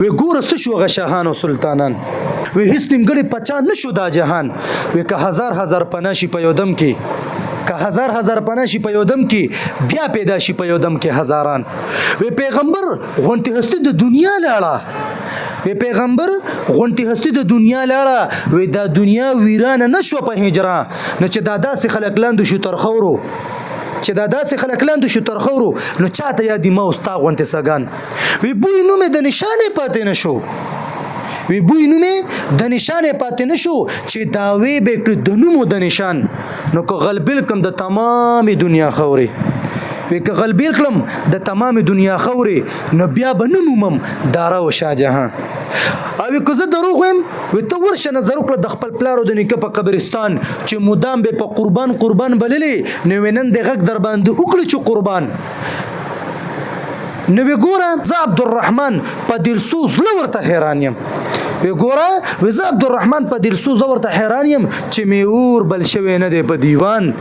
وی ګوره څه شو هغه شاهان او سلطانان وی هیڅ نیمګړی پچا نه شو دا جهان وی که هزار پناه شي په یو دم کې که هزار پناه شي په یو دم کې بیا پیدا شي په یو دم کې هزاران وی پیغمبر غونټې هستی د دنیا لاړه وی پیغمبر غونټې هستی د دنیا لاړه وی دا دنیا ویرانه نشو په هجرا نه چې دا داسې خلک لاندې شو تر خورو چې دا داسې خلک لاندې شو تر خورو نو چاته یادې ما ستا غونټې سګان وی بوی نومې د نشانې پاتې نشو وی بوی نومې د نشانې پاتې نشو چې داوی به کړو د نومو د نشان نو که غلبیل کم د تمامې دنیا خوري وی که غلبیل کلم د تمامې دنیا خوري نو بیا به نه مومم دارا و شاه جهان او که زه دروغ وایم وی ته ورشه نظر وکړه د خپل پلار او د نیکه په قبرستان چې مدام به په قربان بللې نو نن د غږ در باندې وکړي چې قربان نو وی ګوره زه عبدالرحمن په دلسوز زړه ورته حیران یم وی ګوره وی زه عبدالرحمن په دلسوز ورته حیران یم چې مې اور بل شوی نه دی په دیوان